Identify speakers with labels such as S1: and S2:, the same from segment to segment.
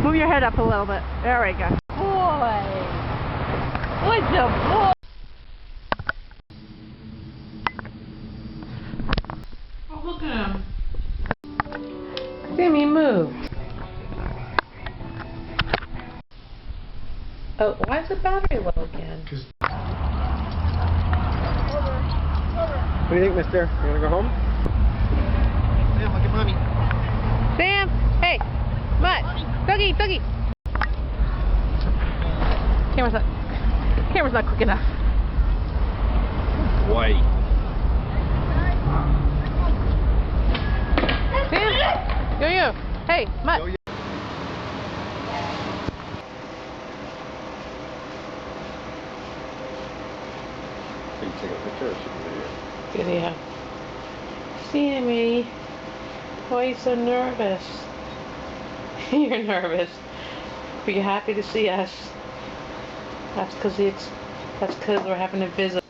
S1: Move your head up a little bit. There we go. Boy. Good boy. Oh, look at him. Sammy, move. Oh, why is the battery low again?
S2: What do you think, mister? You wanna go home? Sam, look at mommy.
S1: Sam, hey, what? Dougie, Dougie. Camera's not quick enough.
S2: Boy.
S1: Sam, yo. Hey, Mutt.
S2: Yo-yo. So you take a picture or shoot a video?
S1: Video. Sammy, why are you so nervous? You're nervous. Are you happy to see us? That's because we're having a visit.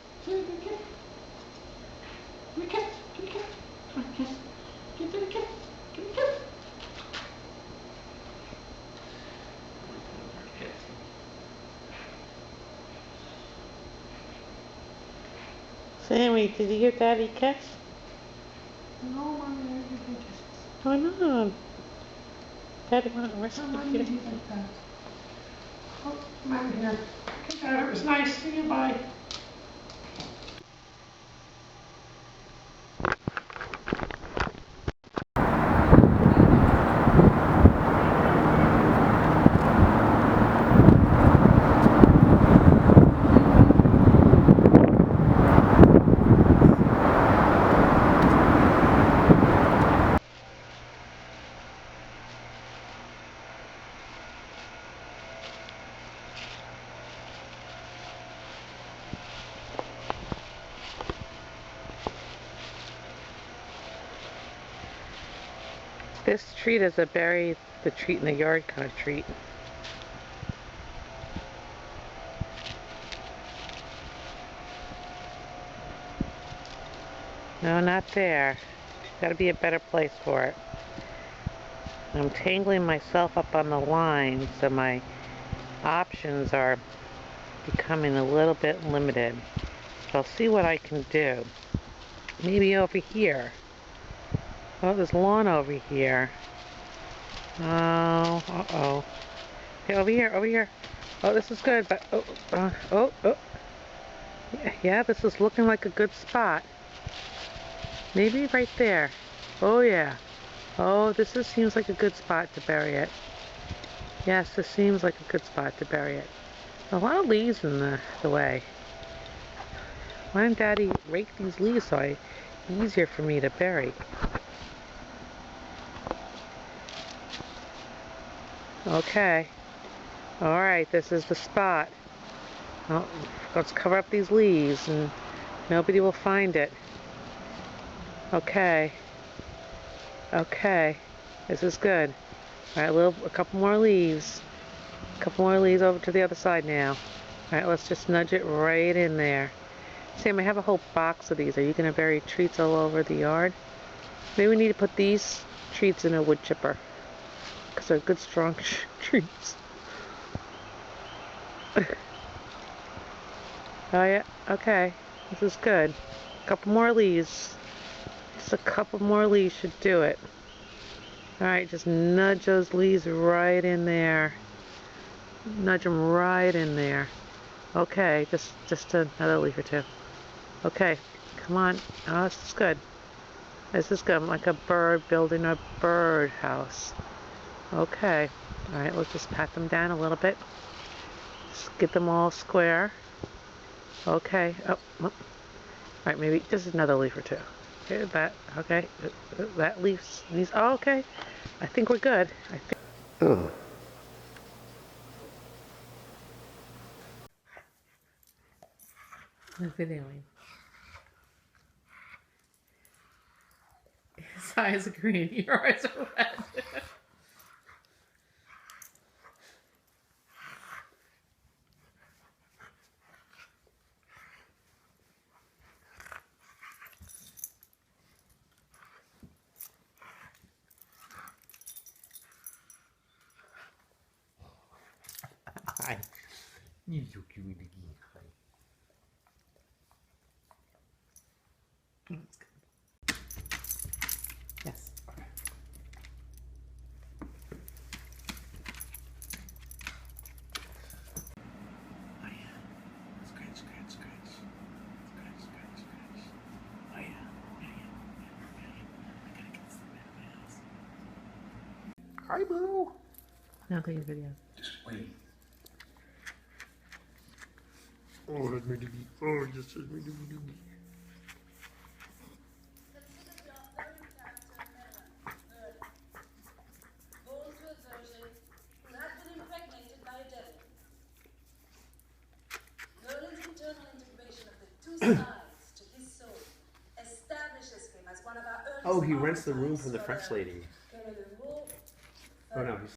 S1: Sammy, did you get Daddy kiss?
S3: No, Mommy, I didn't get kisses.
S1: Why not? Daddy wanted to rest
S3: No,
S1: with
S3: Mommy,
S1: you.
S3: didn't like that. Oh, come out here. Okay, Dad, it was nice. See you, bye.
S1: This treat is a bury the treat in the yard kind of treat. No, not there. Gotta be a better place for it. I'm tangling myself up on the line, so my options are becoming a little bit limited. So I'll see what I can do. Maybe over here. Oh, there's lawn over here. Oh, uh-oh. Okay, over here. Oh, this is good, but, oh. Yeah, this is looking like a good spot. Maybe right there. Oh, yeah. Oh, seems like a good spot to bury it. Yes, this seems like a good spot to bury it. A lot of leaves in the way. Why didn't Daddy rake these leaves so easier for me to bury? Okay. Alright, this is the spot. Oh, let's cover up these leaves and nobody will find it. Okay. This is good. Alright, a couple more leaves. A couple more leaves over to the other side now. Alright, let's just nudge it right in there. Sam, I have a whole box of these. Are you going to bury treats all over the yard? Maybe we need to put these treats in a wood chipper. Because they're good, strong treats. Oh yeah, okay. This is good. A couple more leaves. Just a couple more leaves should do it. Alright, just nudge those leaves right in there. Nudge them right in there. Okay, just another leaf or two. Okay, come on. Oh, this is good. This is good. I'm like a bird building a bird house. Okay. Alright, let's just pat them down a little bit. Just get them all square. Okay. Oh. Alright, maybe just another leaf or two. Okay, that leaves these. Oh, okay. I think we're good.
S2: Oh.
S1: I'm videoing. His eyes are green. Your eyes are red.
S2: Hi. You're so cute. Hi. Yes. Okay. Oh yeah. Scratch, scratch, scratch. Scratch, scratch, scratch. Oh yeah. Yeah, yeah. I gotta get some out of my house. Hi, Boo.
S1: Now take a video.
S2: Just wait. Oh, that's my doogie. Oh, this is my doogie.
S4: Born to a virgin who had been impregnated by a devil. Merlin's internal integration of the two sides to his soul establishes him as one of our earliest
S2: Oh, he rents the room from the French lady.
S4: archetypes.
S2: Oh no, he's